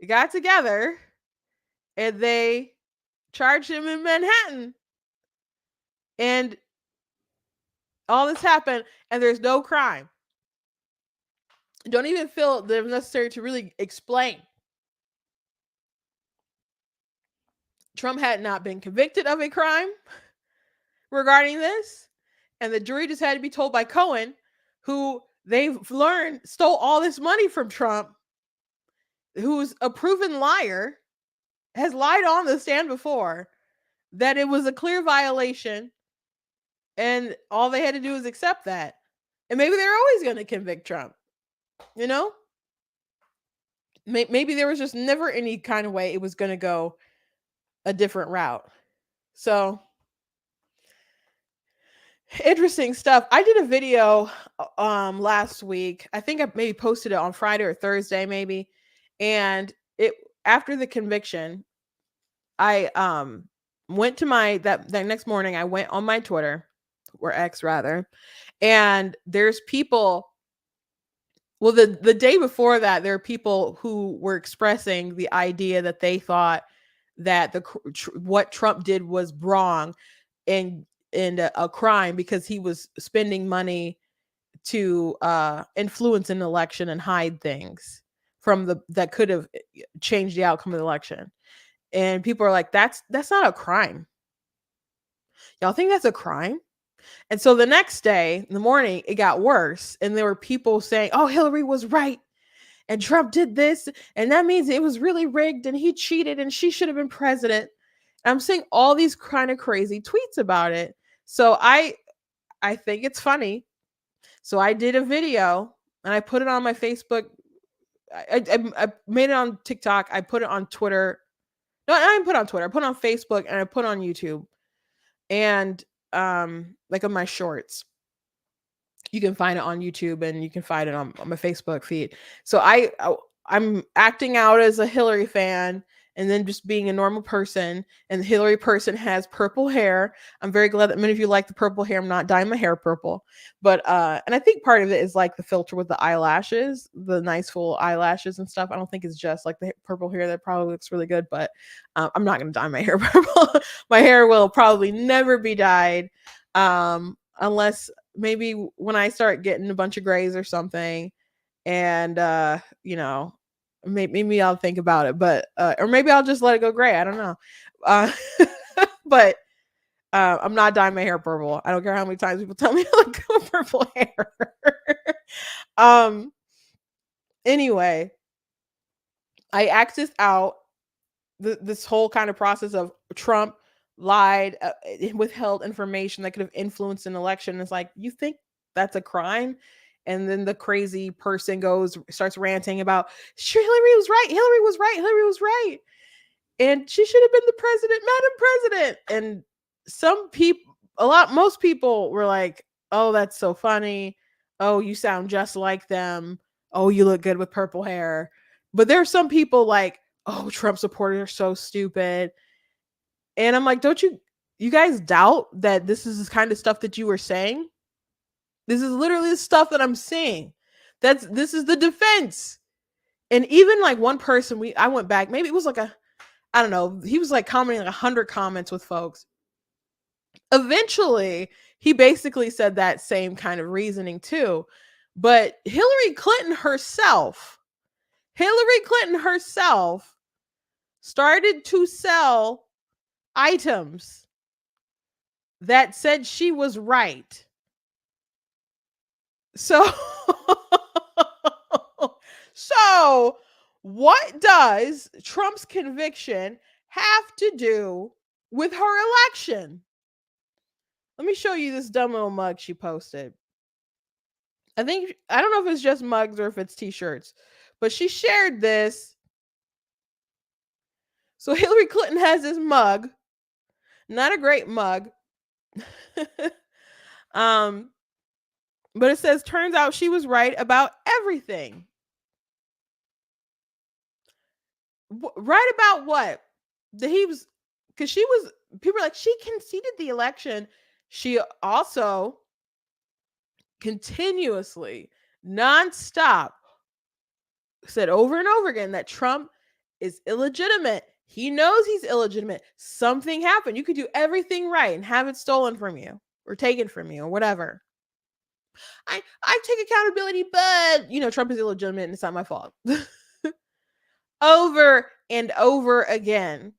got together and they charged him in Manhattan and all this happened and there's no crime? Don't even feel that it was necessary to really explain. Trump had not been convicted of a crime regarding this, and the jury just had to be told by Cohen, who they've learned stole all this money from Trump, who's a proven liar, has lied on the stand before, that it was a clear violation, and all they had to do was accept that. And maybe they're always going to convict Trump. Maybe there was just never any kind of way it was going to go a different route. So interesting stuff. I did a video last week. I think I maybe posted it on Friday or Thursday maybe. And it after the conviction, I went to that next morning I went on my Twitter, or X rather, and there's people. Well, the day before that, there are people who were expressing the idea that they thought that what Trump did was wrong and a crime because he was spending money to influence an election and hide things that could have changed the outcome of the election. And people are like, that's not a crime. Y'all think that's a crime? And so the next day in the morning, it got worse. And there were people saying, oh, Hillary was right. And Trump did this. And that means it was really rigged and he cheated and she should have been president. And I'm seeing all these kind of crazy tweets about it. So I think it's funny. So I did a video and I put it on my Facebook. I made it on TikTok. I put it on Twitter. No, I didn't put it on Twitter. I put it on Facebook and I put it on YouTube. And like on my shorts. You can find it on YouTube and you can find it on my Facebook feed. So I'm acting out as a Hillary fan and then just being a normal person. And the Hillary person has purple hair. I'm very glad that many of you like the purple hair. I'm not dyeing my hair purple. But and I think part of it is like the filter with the eyelashes, the nice full eyelashes and stuff. I don't think it's just like the purple hair that probably looks really good, but I'm not going to dye my hair purple. My hair will probably never be dyed unless maybe when I start getting a bunch of grays or something, and maybe I'll think about it, but or maybe I'll just let it go gray. I don't know. But I'm not dyeing my hair purple. I don't care how many times people tell me I look good with purple hair. um. Anyway, I accessed out this whole kind of process of Trump lied, withheld information that could have influenced an election. It's like, you think that's a crime? And then the crazy person starts ranting about, sure, Hillary was right. Hillary was right. Hillary was right. And she should have been the president, Madam President. And most people were like, oh, that's so funny. Oh, you sound just like them. Oh, you look good with purple hair. But there are some people like, oh, Trump supporters are so stupid. And I'm like, don't you guys doubt that this is the kind of stuff that you were saying? This is literally the stuff that I'm saying. This is the defense. And even like one person, I went back, maybe it was like I don't know, he was like commenting like 100 comments with folks. Eventually, he basically said that same kind of reasoning too. But Hillary Clinton herself started to sell items that said she was right. So, so what does Trump's conviction have to do with her election? Let me show you this dumb little mug she posted. I don't know if it's just mugs or if it's t-shirts, but she shared this. So Hillary Clinton has this mug, not a great mug. But it says, turns out she was right about everything. Right about what? That he was, because people were like, she conceded the election. She also continuously, nonstop, said over and over again that Trump is illegitimate. He knows he's illegitimate. Something happened. You could do everything right and have it stolen from you or taken from you or whatever. I take accountability, but Trump is illegitimate and it's not my fault. Over and over again.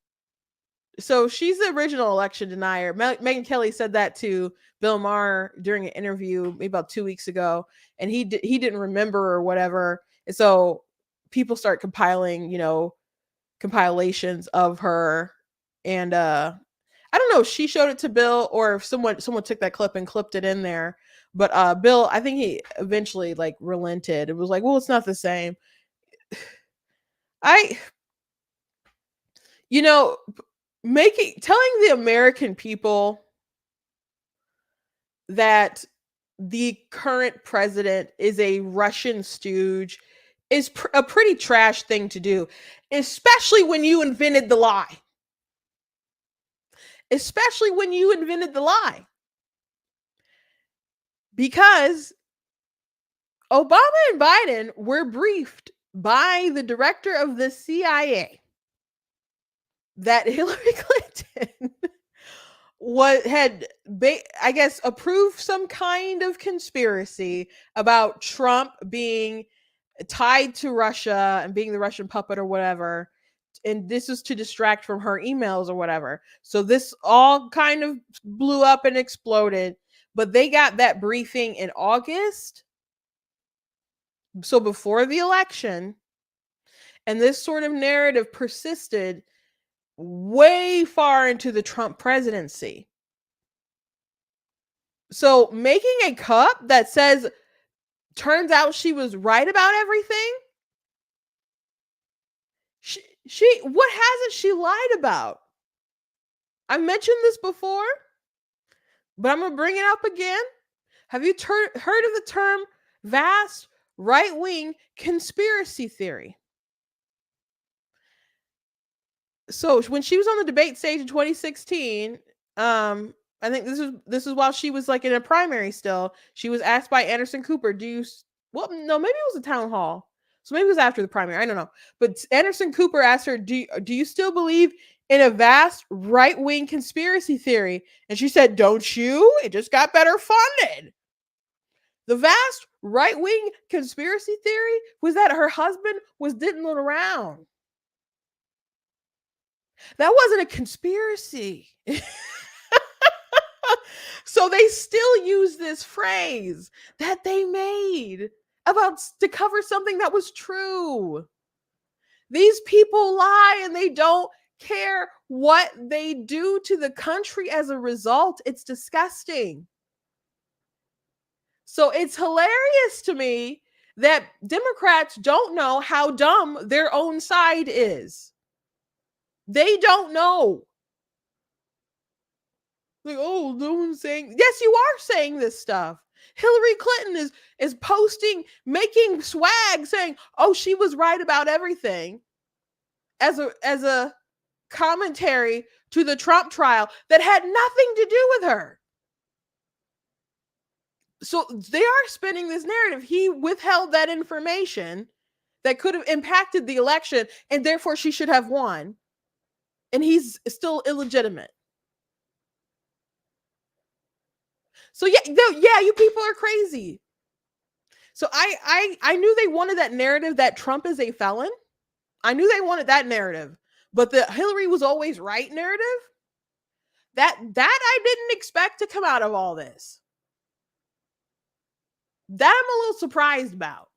So she's the original election denier. Megyn Kelly said that to Bill Maher during an interview maybe about 2 weeks ago, and he didn't remember or whatever. And so people start compiling, compilations of her, and I don't know if she showed it to Bill or if someone took that clip and clipped it in there. But Bill, I think he eventually like relented. It was like, well, it's not the same. Telling the American people that the current president is a Russian stooge is a pretty trash thing to do, especially when you invented the lie. Because Obama and Biden were briefed by the director of the CIA that Hillary Clinton I guess, approved some kind of conspiracy about Trump being tied to Russia and being the Russian puppet or whatever. And this is to distract from her emails or whatever. So this all kind of blew up and exploded. But they got that briefing in August. So before the election. And this sort of narrative persisted way far into the Trump presidency. So making a cup that says, turns out she was right about everything. What hasn't she lied about? I mentioned this before, but I'm going to bring it up again. Have you heard of the term vast right-wing conspiracy theory? So when she was on the debate stage in 2016, I think this is while she was like in a primary still. She was asked by Anderson Cooper, maybe it was a town hall. So maybe it was after the primary. I don't know. But Anderson Cooper asked her, do you still believe in a vast right-wing conspiracy theory? And she said, don't you? It just got better funded. The vast right-wing conspiracy theory was that her husband was diddling around. That wasn't a conspiracy. So they still use this phrase that they made about to cover something that was true. These people lie and they don't care what they do to the country as a result. It's disgusting. So it's hilarious to me that Democrats don't know how dumb their own side is. They don't know. Like, oh, no one's saying. Yes, you are saying this stuff. Hillary Clinton is posting, making swag, saying, "Oh, she was right about everything," as a commentary to the Trump trial that had nothing to do with her. So they are spinning this narrative. He withheld that information that could have impacted the election, and therefore she should have won. And he's still illegitimate. So yeah, you people are crazy. So I knew they wanted that narrative that Trump is a felon. I knew they wanted that narrative, but the Hillary was always right narrative, that I didn't expect to come out of all this. That I'm a little surprised about.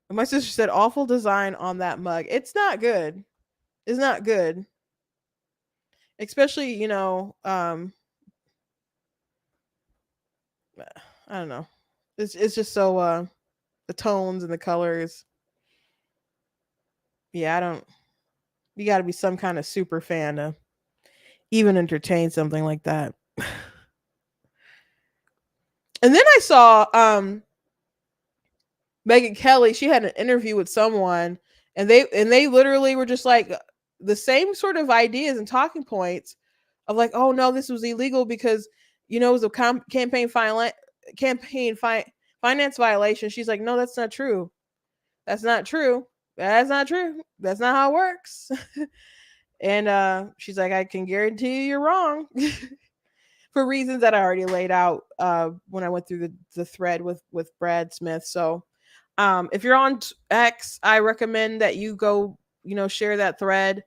My sister said awful design on that mug. It's not good. It's not good. Especially, I don't know. It's just so the tones and the colors. Yeah, I don't. You got to be some kind of super fan to even entertain something like that. And then I saw Megyn Kelly. She had an interview with someone, and they literally were just like the same sort of ideas and talking points of like, oh no, this was illegal because it was a finance violation. She's like, no, that's not true. That's not true. That's not true. That's not how it works. And she's like, I can guarantee you're wrong. For reasons that I already laid out when I went through the thread with Brad Smith. So if you're on X, I recommend that you go, share that thread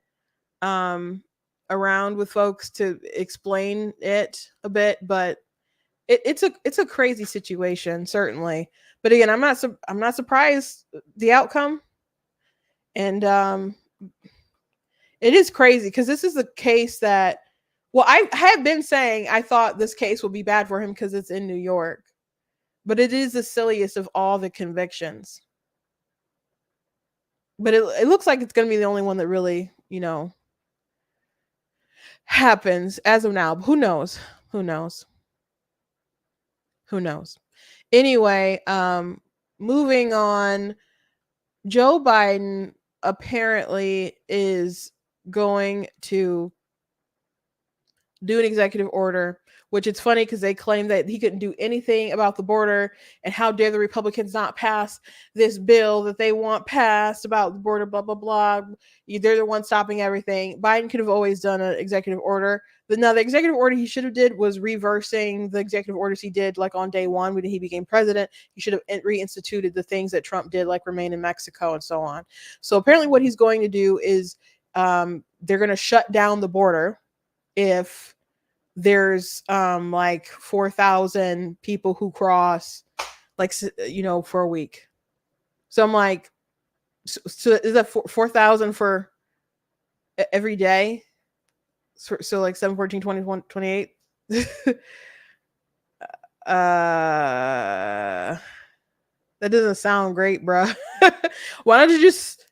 around with folks to explain it a bit. But it's a crazy situation, certainly. But again, I'm not surprised the outcome, and it is crazy because this is a case that, well, I have been saying I thought this case will be bad for him because it's in New York, but it is the silliest of all the convictions. But it looks like it's going to be the only one that really, happens as of now. But who knows? Who knows? Who knows? Anyway, moving on. Joe Biden apparently is going to do an executive order, which it's funny because they claim that he couldn't do anything about the border, and how dare the Republicans not pass this bill that they want passed about the border, blah, blah, blah. They're the ones stopping everything. Biden could have always done an executive order. But now the executive order he should have did was reversing the executive orders he did like on day one when he became president. He should have reinstituted the things that Trump did, like remain in Mexico and so on. So apparently what he's going to do is they're going to shut down the border if there's like 4,000 people who cross, like, for a week. So I'm like, so is that 4,000 for every day? So like 7, 14, 21, 28. That doesn't sound great, bruh. Why don't you just,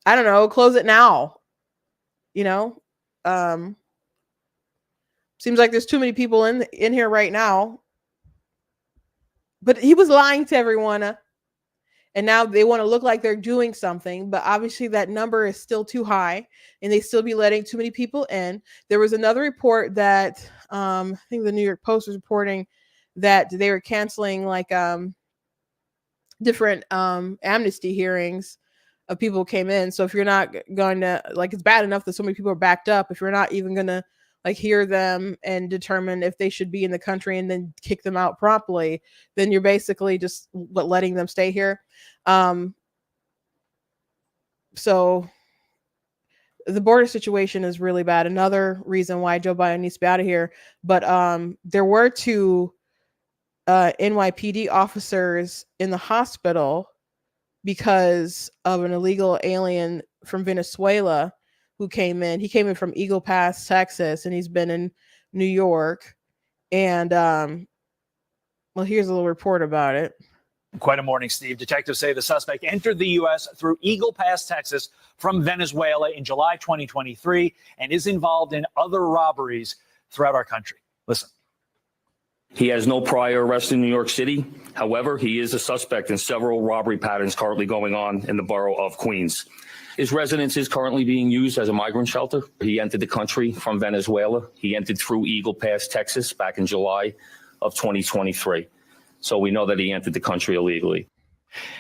I don't know, close it now? Seems like there's too many people in here right now. But he was lying to everyone. And now they want to look like they're doing something, but obviously that number is still too high, and they still be letting too many people in. There was another report that I think the New York Post was reporting that they were canceling like different amnesty hearings of people who came in. So if you're not going to, like, it's bad enough that so many people are backed up. If you're not even going to like hear them and determine if they should be in the country and then kick them out promptly, then you're basically just letting them stay here. So the border situation is really bad. Another reason why Joe Biden needs to be out of here. But there were two NYPD officers in the hospital because of an illegal alien from Venezuela who came in. He came in from Eagle Pass, Texas, and he's been in New York. And well, here's a little report about it. Quite a morning, Steve. Detectives say the suspect entered the U.S. through Eagle Pass, Texas, from Venezuela in July 2023 and is involved in other robberies throughout our country. Listen. He has no prior arrest in New York City. However, he is a suspect in several robbery patterns currently going on in the borough of Queens. His residence is currently being used as a migrant shelter. He entered the country from Venezuela. He entered through Eagle Pass, Texas, back in July of 2023. So we know that he entered the country illegally.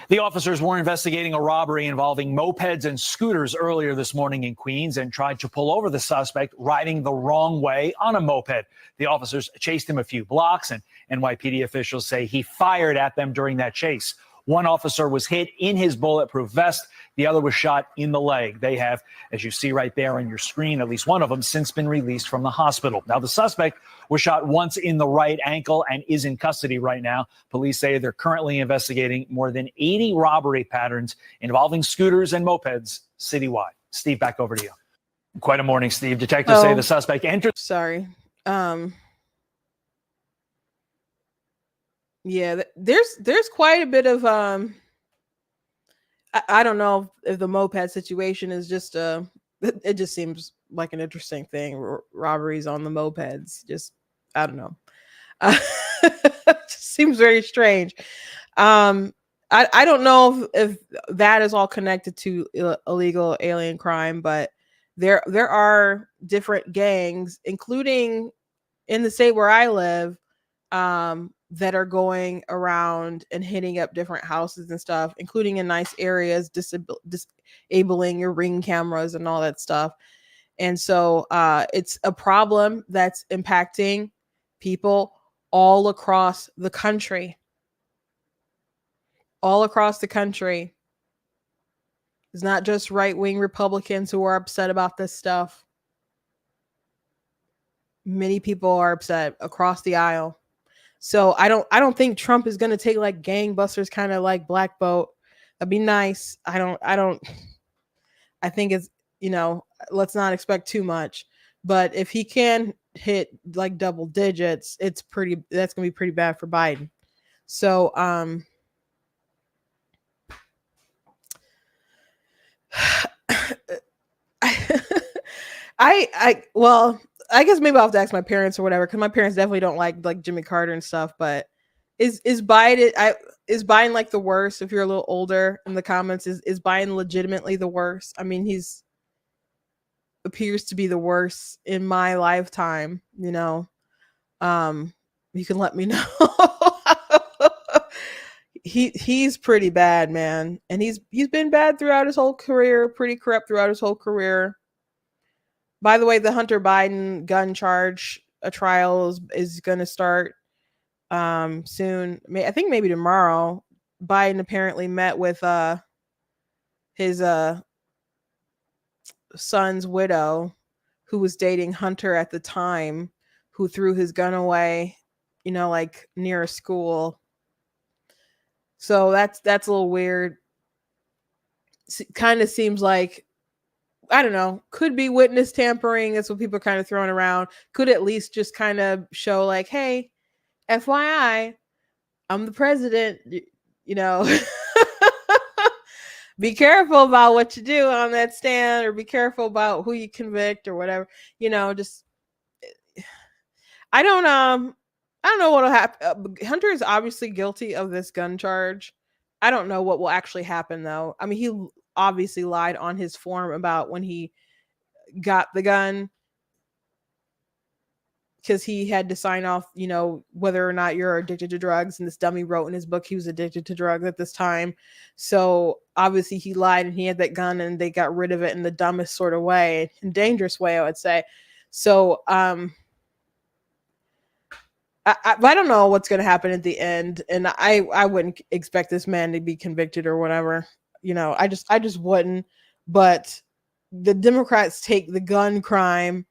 The officers were investigating a robbery involving mopeds and scooters earlier this morning in Queens and tried to pull over the suspect riding the wrong way on a moped. The officers chased him a few blocks, and NYPD officials say he fired at them during that chase. One officer was hit in his bulletproof vest. The other was shot in the leg. They have, as you see right there on your screen, at least one of them since been released from the hospital. Now, the suspect was shot once in the right ankle and is in custody right now. Police say they're currently investigating more than 80 robbery patterns involving scooters and mopeds citywide. Steve, back over to you. Quite a morning, Steve. Detectives say the suspect entered. Sorry. Yeah, there's quite a bit of I don't know if the moped situation is just it just seems like an interesting thing. Robberies on the mopeds, just I don't know. It just seems very strange. I don't know if that is all connected to illegal alien crime, but there are different gangs, including in the state where I live, that are going around and hitting up different houses and stuff, including in nice areas, disabling your Ring cameras and all that stuff. And so it's a problem that's impacting people all across the country. All across the country. It's not just right-wing Republicans who are upset about this stuff. Many people are upset across the aisle. So I don't think Trump is going to take like gangbusters kind of like Black Bolt. That'd be nice. I think it's, let's not expect too much. But if he can hit like double digits, that's going to be pretty bad for Biden. So I guess maybe I'll have to ask my parents or whatever, because my parents definitely don't like Jimmy Carter and stuff. But is Biden like the worst? If you're a little older in the comments, is Biden legitimately the worst? I mean, he's appears to be the worst in my lifetime. You can let me know. He's pretty bad, man, and he's been bad throughout his whole career. Pretty corrupt throughout his whole career. By the way, the Hunter Biden gun charge trial is going to start soon. I think maybe tomorrow. Biden apparently met with his son's widow, who was dating Hunter at the time, who threw his gun away, like near a school. So that's a little weird. Kind of seems like, I don't know, could be witness tampering. That's what people are kind of throwing around. Could at least just kind of show like, hey, FYI, I'm the president, be careful about what you do on that stand, or be careful about who you convict or whatever, just, I don't know what'll happen. Hunter is obviously guilty of this gun charge. I don't know what will actually happen though. I mean, he obviously lied on his form about when he got the gun, because he had to sign off, whether or not you're addicted to drugs. And this dummy wrote in his book he was addicted to drugs at this time. So obviously he lied, and he had that gun, and they got rid of it in the dumbest sort of way, and dangerous way, I would say. So I don't know what's going to happen at the end, and I wouldn't expect this man to be convicted or whatever. I just wouldn't. But the Democrats take the gun crime.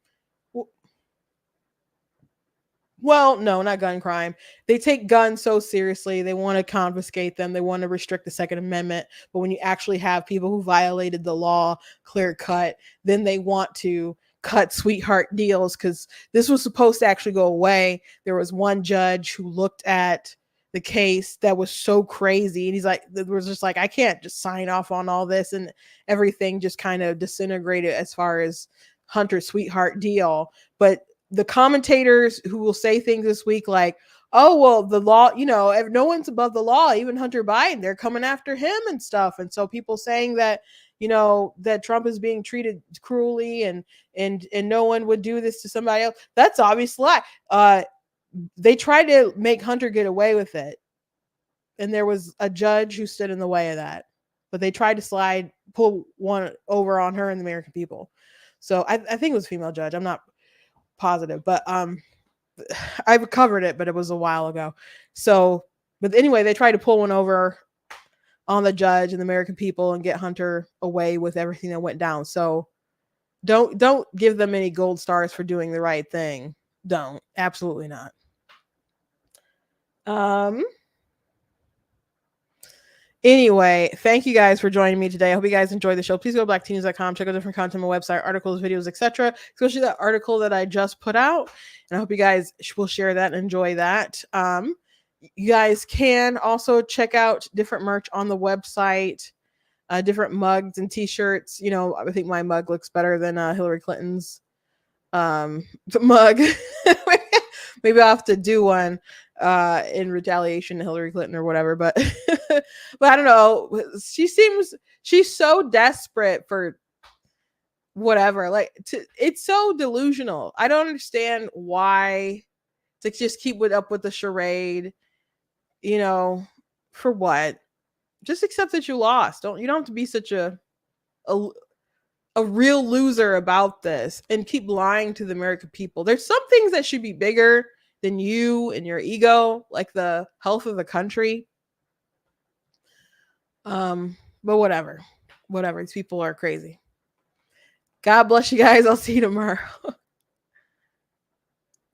Well, no, not gun crime. They take guns so seriously. They want to confiscate them. They want to restrict the Second Amendment. But when you actually have people who violated the law clear cut, then they want to cut sweetheart deals because this was supposed to actually go away. There was one judge who looked at the case that was so crazy. And he's like, it was just like, I can't just sign off on all this. And everything just kind of disintegrated as far as Hunter's sweetheart deal. But the commentators who will say things this week like, oh, well, the law, no one's above the law, even Hunter Biden, they're coming after him and stuff. And so people saying that, that Trump is being treated cruelly and no one would do this to somebody else. That's obvious lie. They tried to make Hunter get away with it. And there was a judge who stood in the way of that. But they tried to pull one over on her and the American people. So I think it was a female judge. I'm not positive, but I've covered it, but it was a while ago. So, but anyway, they tried to pull one over on the judge and the American people and get Hunter away with everything that went down. So don't give them any gold stars for doing the right thing. Don't. Absolutely not. Anyway, thank you guys for joining me today. I hope you guys enjoyed the show. Please go to blacktnews.com, check out different content on my website, articles, videos, etc. Especially that article that I just put out. And I hope you guys will share that and enjoy that. You guys can also check out different merch on the website, different mugs and t-shirts. I think my mug looks better than Hillary Clinton's mug. Maybe I'll have to do one in retaliation to Hillary Clinton or whatever, but I don't know. She's so desperate for whatever. It's so delusional. I don't understand why to just keep up with the charade. For what? Just accept that you lost. You don't have to be such a real loser about this and keep lying to the American people. There's some things that should be bigger than you and your ego, like the health of the country. But whatever. These people are crazy. God bless you guys. I'll see you tomorrow.